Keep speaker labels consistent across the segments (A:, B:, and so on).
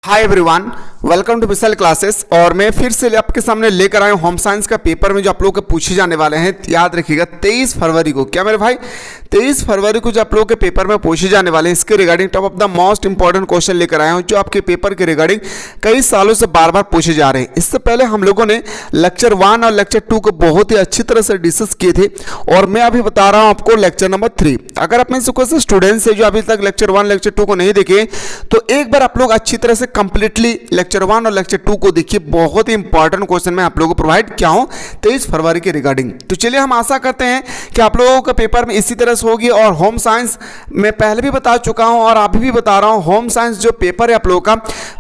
A: Hi everyone, welcome to Vishal classes. और मैं फिर से आपके सामने लेकर आया हूँ होम साइंस का पेपर में जो आप लोगों के पूछे जाने वाले हैं। याद रखिएगा 23 फरवरी को, क्या मेरे भाई 23 फरवरी को जो आप लोगों के पेपर में पूछे जाने वाले हैं, इसके regarding top of the most important question लेकर आया हूँ जो आपके पेपर के रिगार्डिंग कई सालों से बार बार पूछे जा रहे हैं। इससे पहले हम लोगों ने लेक्चर 1 और लेक्चर 2 को बहुत ही अच्छी तरह से डिस्कस किए थे और मैं अभी बता रहा हूँ आपको लेक्चर नंबर 3। अगर आप में से कोई स्टूडेंट्स है जो अभी तक लेक्चर 1 लेक्चर 2 को नहीं देखे तो एक बार आप लोग अच्छी तरह से कंप्लीटली लेक्चर 1 और लेक्चर 2 को देखिए। बहुत ही इंपॉर्टेंट क्वेश्चन मैं आप लोगों को प्रोवाइड किया हूं 23 फरवरी के रिगार्डिंग। तो चलिए हम आशा करते हैं कि आप लोगों का पेपर में इसी तरह से होगी। और होम साइंस मैं पहले भी बता चुका हूं और अभी भी बता रहा हूं, होम साइंस जो पेपर है आप लोगों का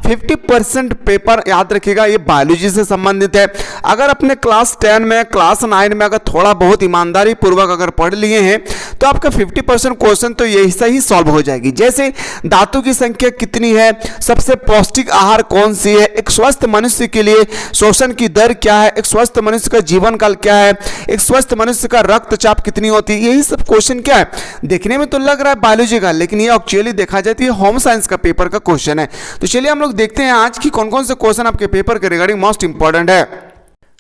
A: 50% पेपर याद रखिएगा ये बायोलॉजी से संबंधित है। अगर अपने क्लास 10 में क्लास 9 में अगर थोड़ा बहुत ईमानदारी पूर्वक अगर पढ़ लिए हैं तो आपका 50% क्वेश्चन तो यही से ही सॉल्व हो जाएगी। जैसे धातु की संख्या कितनी है, सबसे पौष्टिक आहार कौन सी है, एक स्वस्थ मनुष्य के लिए शोषण की दर क्या है, एक स्वस्थ मनुष्य का जीवन काल क्या है, एक स्वस्थ मनुष्य का रक्तचाप कितनी होती है, यही सब क्वेश्चन क्या है। देखने में तो लग रहा है बायोलॉजी का, लेकिन ये एक्चुअली देखा जाती है होम साइंस का पेपर का क्वेश्चन है। तो चलिए हम लोग देखते हैं आज की कौन कौन से क्वेश्चन आपके पेपर के रिगार्डिंग मोस्ट इंपॉर्टेंट है।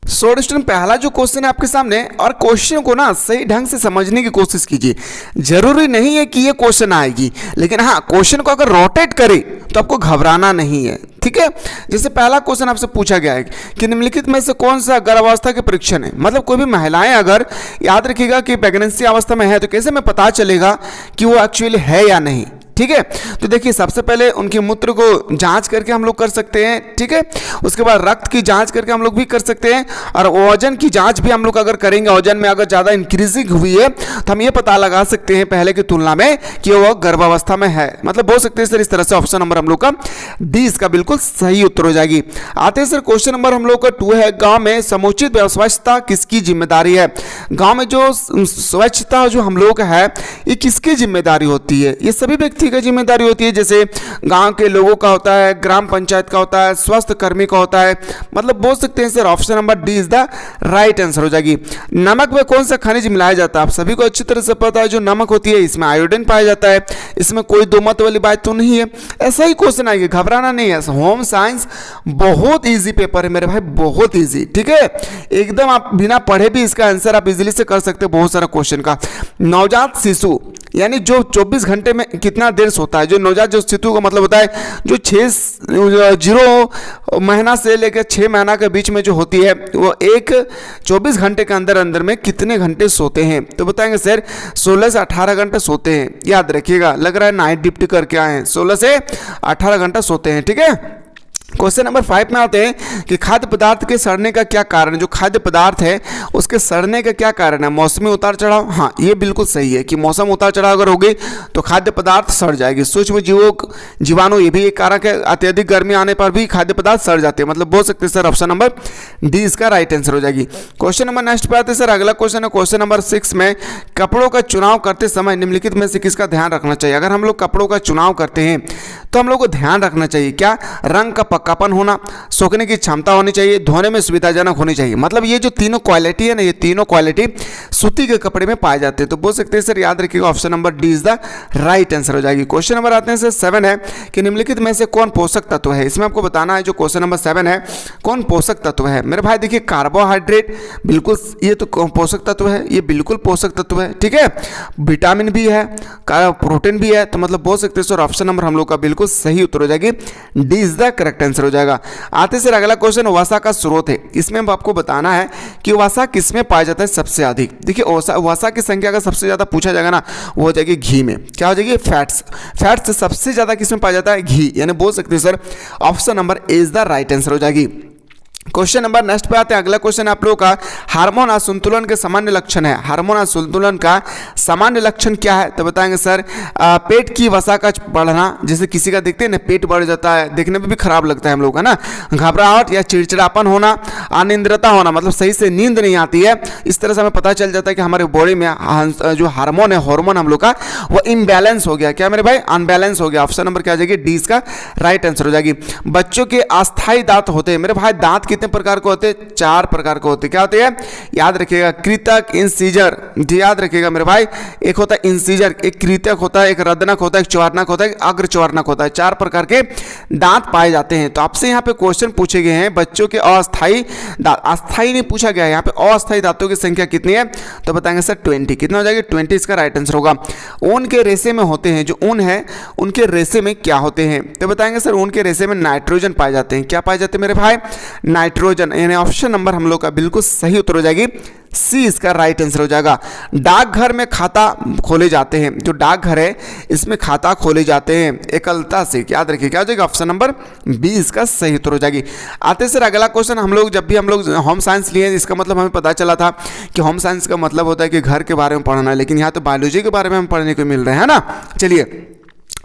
A: सो स्टूडेंट, पहला जो क्वेश्चन है आपके सामने, और क्वेश्चन को ना सही ढंग से समझने की कोशिश कीजिए। जरूरी नहीं है कि ये क्वेश्चन आएगी, लेकिन हाँ क्वेश्चन को अगर रोटेट करे तो आपको घबराना नहीं है, ठीक है। जैसे पहला क्वेश्चन आपसे पूछा गया है कि निम्नलिखित में से कौन सा गर्भावस्था के परीक्षण है। मतलब कोई भी महिलाएं अगर याद रखिएगा कि प्रेगनेंसी अवस्था में है तो कैसे में पता चलेगा कि वो एक्चुअली है या नहीं, ठीक है। तो देखिए सबसे पहले उनके मूत्र को जांच करके हम लोग कर सकते हैं, ठीक है। उसके बाद रक्त की जांच करके हम लोग भी कर सकते हैं और वजन की जांच भी हम लोग अगर करेंगे, वजन में अगर ज़्यादा इंक्रीजिंग हुई है तो हम ये पता लगा सकते हैं पहले की तुलना में कि वो गर्भावस्था में है। मतलब बोल सकते हैं सर इस तरह से ऑप्शन नंबर हम लोग का डी इसका बिल्कुल सही उत्तर हो जाएगी। आते हैं सर क्वेश्चन नंबर हम लोग का 2 है, गाँव में समुचित स्वच्छता किसकी जिम्मेदारी है। गाँव में जो स्वच्छता जो हम लोग है ये किसकी जिम्मेदारी होती है, ये सभी व्यक्ति का जिम्मेदारी होती है। जैसे गांव के लोगों का होता है, ग्राम पंचायत का होता है, स्वास्थ्य कर्मी का होता है। मतलब बोल सकते हैं sir option number D is the right answer हो जाएगी। नमक में कौन सा खनिज मिलाया जाता है, आप सभी को अच्छी तरह से पता है जो नमक होती है इसमें आयोडीन पाया जाता है। इसमें कोई दो मत वाली बात तो नहीं है। ऐसा ही क्वेश्चन आएगी, घबराना नहीं है। होम साइंस बहुत ईजी पेपर है मेरे भाई, बहुत ईजी, ठीक है। एकदम आप बिना पढ़े भी इसका आंसर आप इजीली से कर सकते हो बहुत सारा क्वेश्चन का। नवजात शिशु यानी जो 24 घंटे में कितना देर सोता है, जो नवजात जो शिशु का मतलब होता है जो 0 महीना से लेकर 6 महीना के बीच में जो होती है वो 24 घंटे के अंदर अंदर में कितने घंटे सोते हैं। तो बताएंगे सर 16 से 18 घंटे सोते हैं। याद रखिएगा, लग रहा है नाइट ड्यूटी करके आए हैं, 16 से 18 घंटा सोते हैं, ठीक है। क्वेश्चन नंबर 5 में आते हैं कि खाद्य पदार्थ के सड़ने का क्या कारण है। जो खाद्य पदार्थ है उसके सड़ने का क्या कारण है, मौसमी उतार चढ़ाव। हाँ ये बिल्कुल सही है कि मौसम उतार चढ़ाव अगर होगी तो खाद्य पदार्थ सड़ जाएगी। सूक्ष्म जीवाणु ये भी एक कारक है। अत्यधिक गर्मी आने पर भी खाद्य पदार्थ सड़ जाते हैं। मतलब बोल सकते हैं सर ऑप्शन नंबर डी इसका राइट आंसर हो जाएगी। क्वेश्चन नंबर नेक्स्ट पे आते हैं सर, अगला क्वेश्चन है क्वेश्चन नंबर 6 में, कपड़ों का चुनाव करते समय निम्नलिखित में से किसका ध्यान रखना चाहिए। अगर हम लोग कपड़ों का चुनाव करते हैं तो हम लोग को ध्यान रखना चाहिए क्या, रंग का पक्कापन होना, सूखने की क्षमता होनी चाहिए, धोने में सुविधाजनक होनी चाहिए। मतलब ये जो तीनों क्वालिटी है ना, ये तीनों क्वालिटी सूती के कपड़े में पाए जाते हैं। तो बोल सकते हैं सर याद रखिएगा option number D is the right answer हो जाएगी। क्वेश्चन नंबर आते हैं सर 7 है कि निम्नलिखित में से कौन पोषक तत्व है। इसमें आपको बताना है जो क्वेश्चन नंबर 7 है कौन पोषक तत्व है। मेरे भाई देखिए कार्बोहाइड्रेट बिल्कुल ये तो पोषक तत्व है, ये बिल्कुल पोषक तत्व है, ठीक है। विटामिन भी है, प्रोटीन भी है। तो मतलब बोल सकते हैं सर ऑप्शन नंबर हम लोग का बिल्कुल सही उत्तर हो जाएगी, D is the correct answer हो जाएगा। आते सर अगला क्वेश्चन वसा का स्रोत है। इसमें आपको बताना है कि वसा किसमें पाया जाता है सबसे अधिक। देखिए वसा की संख्या अगर सबसे ज्यादा पूछा जाएगा ना वो हो जाएगी घी में। क्या हो जाएगी, फैट्स सबसे ज्यादा किसमें पाया जाता है, घी। यानी बोल सकते हैं sir option number A is the right answer हो जाएगी। क्वेश्चन नंबर नेक्स्ट पे आते हैं, अगला क्वेश्चन आप लोगों का हार्मोन असंतुलन के सामान्य लक्षण है। हार्मोन असंतुलन का सामान्य लक्षण क्या है। तो बताएंगे सर पेट की वसा का बढ़ना, जैसे किसी का देखते हैं ना पेट बढ़ जाता है, देखने में भी खराब लगता है हम लोग का ना, घबराहट या चिड़चिड़ापन होना, अनिद्रता होना, मतलब सही से नींद नहीं आती है। इस तरह से हमें पता चल जाता है कि हमारे बॉडी में जो हार्मोन है, हार्मोन हम लोग का वो इम्बैलेंस हो गया। क्या मेरे भाई, अनबैलेंस हो गया। ऑप्शन नंबर क्या आ जाएगी, डी इसका राइट आंसर हो जाएगी। बच्चों के अस्थायी दांत होते हैं। मेरे भाई दांत दांत कितने प्रकार के होते हैं? 4 प्रकार के होते हैं। क्या होते हैं? याद रखिएगा, कृतक, इंसीजर, याद रखिएगा मेरे भाई। एक होता है इंसीजर, एक कृतक होता है, एक रदनक होता है, एक च्वारनक होता है, एक अग्रच्वारनक होता है। 4 प्रकार के दांत पाए जाते हैं। तो आपसे यहाँ पे क्वेश्चन पूछे गए हैं बच्चों के अस्थाई दांत, अस्थाई नहीं पूछा गया है, यहाँ पे अस्थाई दांतों की संख्या कितनी है? तो बताएंगे सर 20। कितना हो जाएगी? 20 इसका राइट आंसर होगा। ऊन के रेशे में होते हैं, जो ऊन है उनके रेशे में क्या होते हैं? तो बताएंगे सर ऊन के रेशे में नाइट्रोजन पाए जाते हैं। क्या पाए जाते हैं मेरे भाई? नाइट्रोजन। यानी ऑप्शन नंबर हम लोग का बिल्कुल सही उत्तर हो जाएगी, सी इसका राइट आंसर हो जाएगा। डाकघर में खाता खोले जाते हैं, जो डाकघर है इसमें खाता खोले जाते हैं एकलता से। याद रखिए क्या हो जाएगा? ऑप्शन नंबर बी इसका सही उत्तर हो जाएगी। आते सर अगला क्वेश्चन, हम लोग जब भी हम लोग होम साइंस लिए इसका मतलब हमें पता चला था कि होम साइंस का मतलब होता है कि घर के बारे में पढ़ना है, लेकिन यहाँ तो बायोलॉजी के बारे में हम पढ़ने को मिल रहे हैं ना। चलिए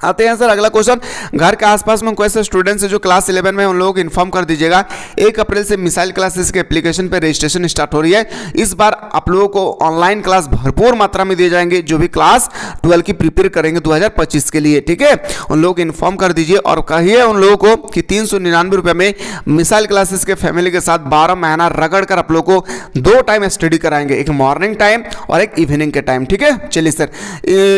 A: आते हैं सर अगला क्वेश्चन, घर के आसपास में कोई ऐसे स्टूडेंट्स है जो क्लास 11 में उन लोगों को इन्फॉर्म कर दीजिएगा 1 अप्रैल से मिसाइल क्लासेस के एप्लीकेशन पे रजिस्ट्रेशन स्टार्ट हो रही है। इस बार आप लोगों को ऑनलाइन क्लास भरपूर मात्रा में दिए जाएंगे, जो भी क्लास 12 की प्रिपेयर करेंगे 2025 के लिए, ठीक है। उन लोगों को इन्फॉर्म कर दीजिए और कहिए उन लोगों को कि 399 रुपये में मिसाइल क्लासेस के फैमिली के साथ 12 महीना रगड़ कर आप लोगों को 2 टाइम स्टडी कराएंगे, एक मॉर्निंग टाइम और एक इवनिंग के टाइम, ठीक है। चलिए सर,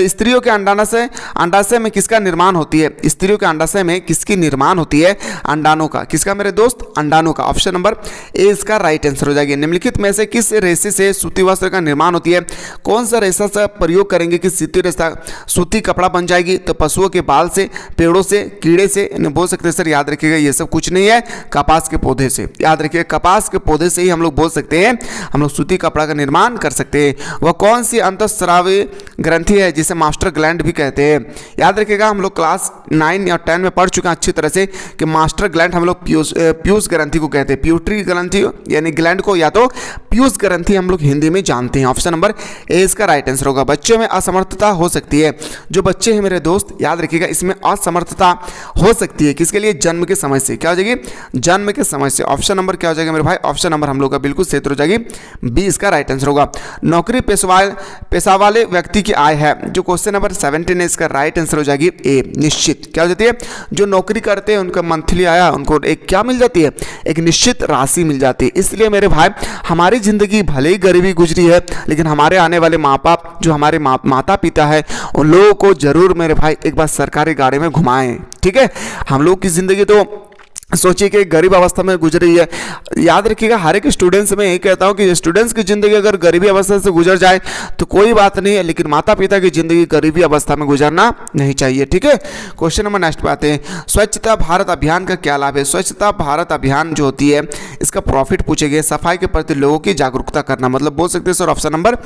A: स्त्रियों के अंडाशय में किसका निर्माण होती है? स्त्रियों के अंडाशय में किसकी निर्माण होती है? अंडाणु का। किसका मेरे दोस्त? अंडाणु का। ऑप्शन नंबर ए इसका राइट आंसर हो जाएगी। निम्नलिखित में से किस रेशे से सूती वस्त्र का निर्माण होती है? कौन सा रेशा से प्रयोग करेंगे कि सूती कपड़ा बन जाएगी? तो पशुओं के बाल से, पेड़ों से, कीड़े से बोल सकते हैं सर। याद रखिएगा ये सब कुछ नहीं है, कपास के पौधे से। याद रखिएगा कपास के पौधे से ही हम लोग बोल सकते हैं, हम लोग सूती कपड़ा का निर्माण कर सकते हैं। वह कौन सी अंतःस्रावी ग्रंथि है जिसे मास्टर ग्लैंड भी कहते हैं? याद रखिएगा हम लोग क्लास 9 या 10 में पढ़ चुके हैं अच्छी तरह से कि मास्टर ग्लैंड हम लोग पीयूष ग्रंथि को कहते हैं। प्यूटरी ग्रंथि यानी ग्लैंड को या तो पीयूष ग्रंथि हम लोग हिंदी में जानते हैं। ऑप्शन नंबर ए इसका राइट आंसर होगा। बच्चों में असमर्थता हो सकती है, जो बच्चे हैं मेरे दोस्त याद रखिएगा इसमें असमर्थता हो सकती है किसके लिए? जन्म के समय से। क्या हो जाएगी? जन्म के समय से। ऑप्शन नंबर क्या हो जाएगा मेरे भाई? ऑप्शन नंबर हम लोग का बिल्कुल सही हो जाएगी, बी इसका राइट आंसर होगा। नौकरी पेशा वाले व्यक्ति की आय है, जो क्वेश्चन नंबर 17 है इसका राइट आंसर हो जाएगी ए निश्चित। क्या हो जाती है? जो नौकरी करते हैं उनका मंथली आया उनको एक क्या मिल जाती है? एक निश्चित राशि मिल जाती है। इसलिए मेरे भाई हमारी जिंदगी भले ही गरीबी गुजरी है, लेकिन हमारे आने वाले माँ बाप जो हमारे माता पिता है उन लोगों को जरूर मेरे भाई एक बार सरकारी गाड़ी में घुमाएं, ठीक है। हम लोग की जिंदगी तो सोचिए कि गरीब अवस्था में गुजरी है। याद रखिएगा हर एक स्टूडेंट्स में यही कहता हूं कि स्टूडेंट्स की ज़िंदगी अगर गरीबी अवस्था से गुजर जाए तो कोई बात नहीं है, लेकिन माता पिता की ज़िंदगी गरीबी अवस्था में गुजरना नहीं चाहिए, ठीक है। क्वेश्चन नंबर नेक्स्ट पे आते हैं। स्वच्छता भारत अभियान का क्या लाभ है? स्वच्छता भारत अभियान जो होती है इसका प्रॉफिट पूछे गए, सफाई के प्रति लोगों की जागरूकता करना, मतलब बोल सकते हैं सर ऑप्शन नंबर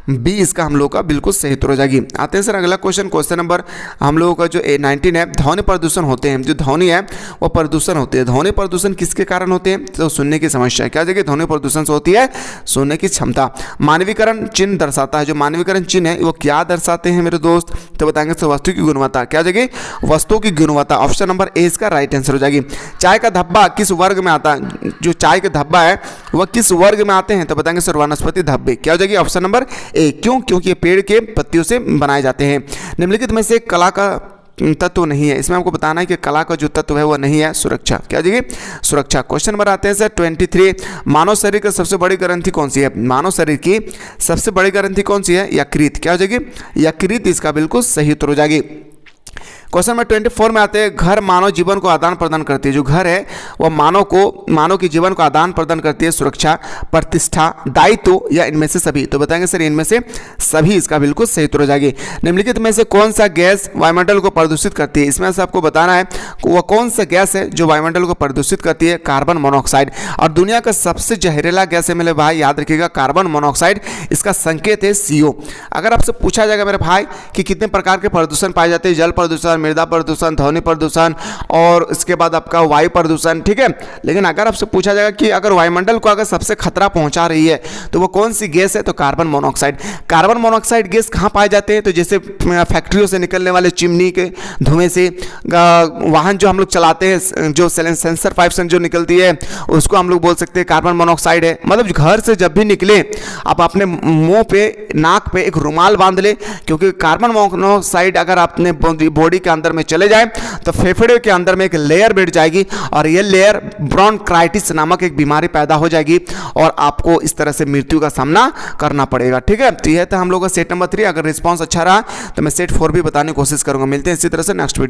A: बी इसका हम लोग का बिल्कुल सही उत्तर हो जाएगी। आते हैं सर अगला क्वेश्चन, क्वेश्चन नंबर हम लोगों का जो 19 है। ध्वनि प्रदूषण होते हैं, जो ध्वनि है वो प्रदूषण होते हैं। ध्वनि प्रदूषण किसके कारण होते हैं? तो सुनने की समस्या। क्या जगह ध्वनि प्रदूषण से होती है? सुनने की क्षमता। मानवीकरण चिन्ह दर्शाता है, जो मानवीकरण चिन्ह है वो क्या दर्शाते हैं मेरे दोस्त? तो बताएंगे तो वस्तु की गुणवत्ता। क्या जगह? वस्तु की गुणवत्ता। ऑप्शन नंबर ए इसका राइट आंसर हो जाएगी। चाय का धब्बा किस वर्ग में आता है? जो चाय का धब्बा है वह किस वर्ग में आते हैं? तो बताएंगे सर वनस्पति धब्बे। क्या हो जाएगी? Option number A. क्यों? क्योंकि ये पेड़ के पत्तियों से बनाए जाते हैं। निम्नलिखित में से कला का तत्व नहीं है, इसमें हमको बताना है कि कला का जो तत्व है वह नहीं है सुरक्षा। क्या जगह? सुरक्षा। क्वेश्चन नंबर आते हैं सर 23। मानव शरीर की सबसे बड़ी ग्रंथि कौन सी है? मानव शरीर की सबसे बड़ी ग्रंथि कौन सी है? यकृत। क्या हो जाएगी? यकृत इसका बिल्कुल सही उत्तर हो जाएगी। क्वेश्चन नंबर 24 में आते हैं। घर मानव जीवन को आदान प्रदान करती है, जो घर है वह मानव के जीवन को आदान प्रदान करती है। सुरक्षा, प्रतिष्ठा, दायित्व या इनमें से सभी? तो बताएंगे सर इनमें से सभी इसका बिल्कुल सही उत्तर हो जाएगी। निम्नलिखित में से कौन सा गैस वायुमंडल को प्रदूषित करती है? इसमें से आपको बताना है वह कौन सा गैस है जो वायुमंडल को प्रदूषित करती है? Carbon monoxide. और दुनिया का सबसे जहरीला गैस है मेरे भाई, याद रखिएगा कार्बन मोनोऑक्साइड। इसका संकेत है CO। अगर आपसे पूछा जाएगा मेरे भाई कि कितने प्रकार के प्रदूषण पाए जाते हैं, जल प्रदूषण, मृदा प्रदूषण, ध्वनि प्रदूषण और इसके बाद आपका वायु प्रदूषण, ठीक है। लेकिन अगर आपसे पूछा जाएगा कि अगर वायुमंडल को अगर सबसे खतरा पहुंचा रही है तो वो कौन सी गैस है? तो carbon monoxide. Carbon monoxide gas कहाँ पाए जाते हैं? तो जैसे फैक्ट्रियों से निकलने वाले चिमनी के धुएं से, वाहन जो हम लोग चलाते हैं जो सेंसर पाइप से जो निकलती है उसको हम लोग बोल सकते हैं कार्बन मोनोऑक्साइड है। मतलब घर से जब भी निकले आप अपने मुंह पे, नाक पे एक रुमाल बांध ले, क्योंकि कार्बन मोनोऑक्साइड अगर आपने बॉडी के अंदर में चले जाए तो फेफड़े के अंदर में एक लेयर बैठ जाएगी और ये लेयर ब्रोंकाइटिस नामक एक बीमारी पैदा हो जाएगी और आपको इस तरह से मृत्यु का सामना करना पड़ेगा। ठीक है, तो यह था हम लोग का सेट नंबर 3। अगर रिस्पॉन्स अच्छा रहा तो मैं सेट 4 भी बताने की कोशिश करूंगा। मिलते हैं इसी तरह से नेक्स्ट वीडियो।